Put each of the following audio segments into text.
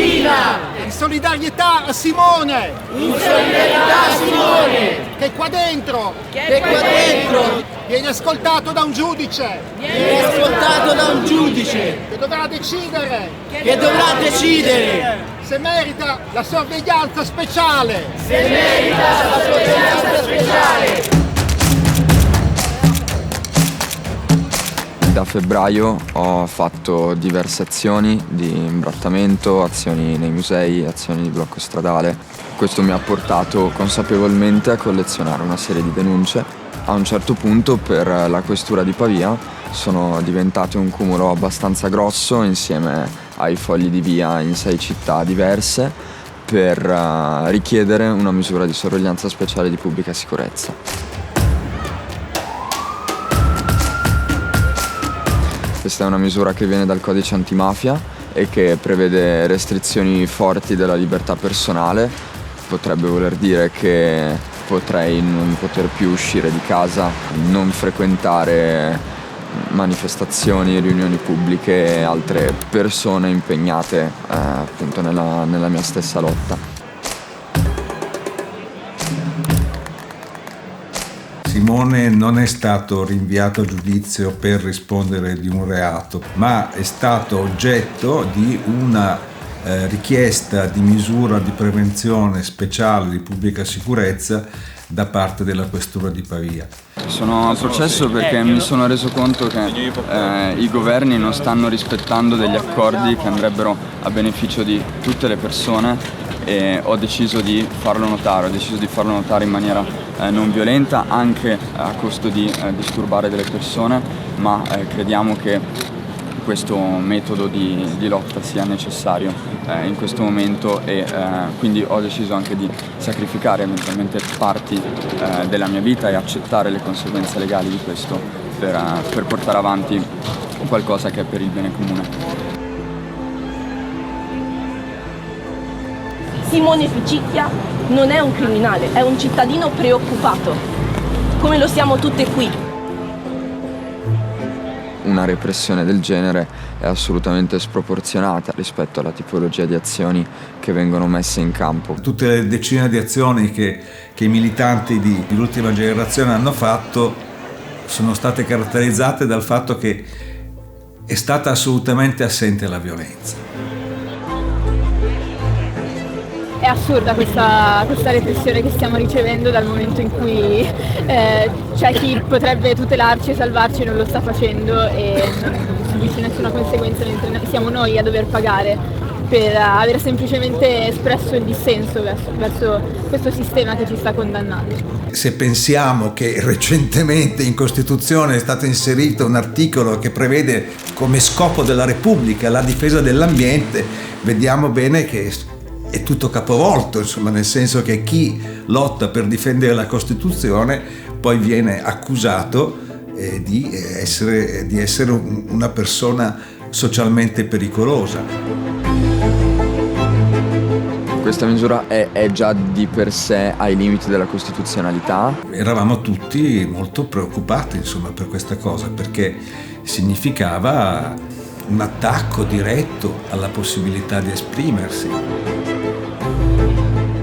In solidarietà a Simone! In solidarietà a Simone! Che qua dentro viene ascoltato da un giudice! Viene ascoltato da un giudice! Che dovrà decidere! Se merita la sorveglianza speciale! Se merita la sorveglianza speciale! Da febbraio ho fatto diverse azioni di imbrattamento, azioni nei musei, azioni di blocco stradale. Questo mi ha portato consapevolmente a collezionare una serie di denunce. A un certo punto per la questura di Pavia sono diventate un cumulo abbastanza grosso insieme ai fogli di via in 6 città diverse per richiedere una misura di sorveglianza speciale di pubblica sicurezza. Questa è una misura che viene dal codice antimafia e che prevede restrizioni forti della libertà personale. Potrebbe voler dire che potrei non poter più uscire di casa, non frequentare manifestazioni, riunioni pubbliche e altre persone impegnate appunto nella mia stessa lotta. Simone non è stato rinviato a giudizio per rispondere di un reato, ma è stato oggetto di una richiesta di misura di prevenzione speciale di pubblica sicurezza da parte della questura di Pavia. Sono a processo perché mi sono reso conto che i governi non stanno rispettando degli accordi che andrebbero a beneficio di tutte le persone e ho deciso di farlo notare, in maniera non violenta, anche a costo di disturbare delle persone, ma crediamo che questo metodo di lotta sia necessario in questo momento e quindi ho deciso anche di sacrificare eventualmente parti della mia vita e accettare le conseguenze legali di questo per portare avanti qualcosa che è per il bene comune. Simone Picicchia non è un criminale, è un cittadino preoccupato, come lo siamo tutte qui. Una repressione del genere è assolutamente sproporzionata rispetto alla tipologia di azioni che vengono messe in campo. Tutte le decine di azioni che i militanti dell'ultima generazione hanno fatto sono state caratterizzate dal fatto che è stata assolutamente assente la violenza. È assurda questa repressione che stiamo ricevendo dal momento in cui c'è chi potrebbe tutelarci e salvarci e non lo sta facendo e non subisce nessuna conseguenza, mentre siamo noi a dover pagare per aver semplicemente espresso il dissenso verso questo sistema che ci sta condannando. Se pensiamo che recentemente in Costituzione è stato inserito un articolo che prevede come scopo della Repubblica la difesa dell'ambiente, vediamo bene che è tutto capovolto, insomma, nel senso che chi lotta per difendere la Costituzione poi viene accusato di essere una persona socialmente pericolosa. Questa misura è già di per sé ai limiti della costituzionalità. Eravamo tutti molto preoccupati, insomma, per questa cosa, perché significava un attacco diretto alla possibilità di esprimersi.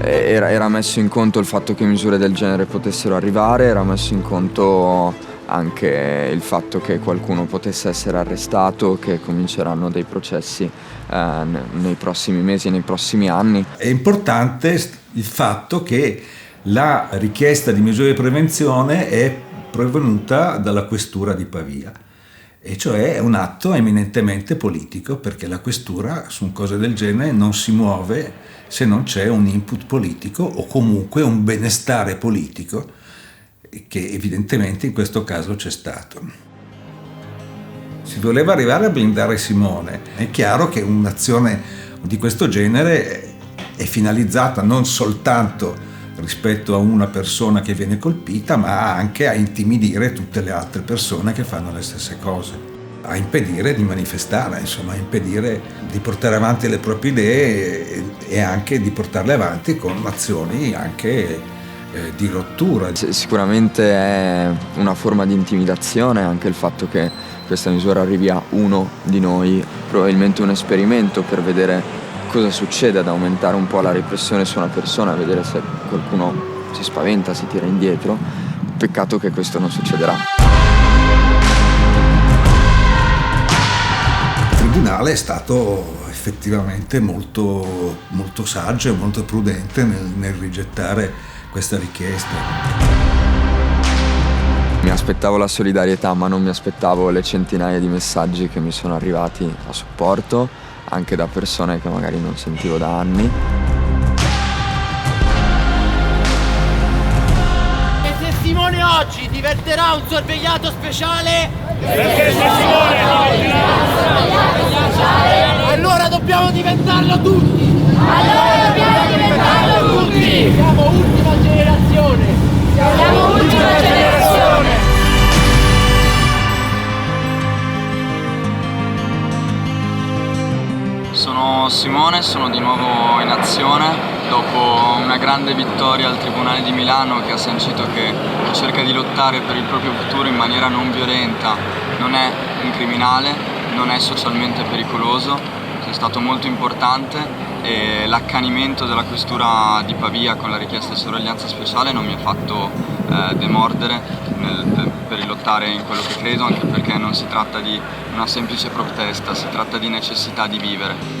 Era messo in conto il fatto che misure del genere potessero arrivare, era messo in conto anche il fatto che qualcuno potesse essere arrestato, che cominceranno dei processi nei prossimi mesi e nei prossimi anni. È importante il fatto che la richiesta di misure di prevenzione è provenuta dalla questura di Pavia. E cioè è un atto eminentemente politico, perché la questura su cose del genere non si muove se non c'è un input politico o comunque un benestare politico, che evidentemente in questo caso c'è stato. Si voleva arrivare a blindare Simone. È chiaro che un'azione di questo genere è finalizzata non soltanto rispetto a una persona che viene colpita, ma anche a intimidire tutte le altre persone che fanno le stesse cose, a impedire di manifestare, insomma, a impedire di portare avanti le proprie idee e anche di portarle avanti con azioni anche di rottura. Sicuramente è una forma di intimidazione anche il fatto che questa misura arrivi a uno di noi, probabilmente un esperimento per vedere cosa succede ad aumentare un po' la repressione su una persona, vedere se qualcuno si spaventa, si tira indietro. Peccato che questo non succederà. Il tribunale è stato effettivamente molto saggio e molto prudente nel rigettare questa richiesta. Mi aspettavo la solidarietà, ma non mi aspettavo le centinaia di messaggi che mi sono arrivati a supporto, anche da persone che magari non sentivo da anni. Il testimone oggi diventerà un sorvegliato speciale? Perché Simone Allora dobbiamo diventarlo tutti! Siamo ultima generazione! Sono Simone, sono di nuovo in azione dopo una grande vittoria al Tribunale di Milano che ha sancito che chi cerca di lottare per il proprio futuro in maniera non violenta non è un criminale, non è socialmente pericoloso. È stato molto importante e l'accanimento della questura di Pavia con la richiesta di sorveglianza speciale non mi ha fatto demordere per lottare in quello che credo, anche perché non si tratta di una semplice protesta, si tratta di necessità di vivere.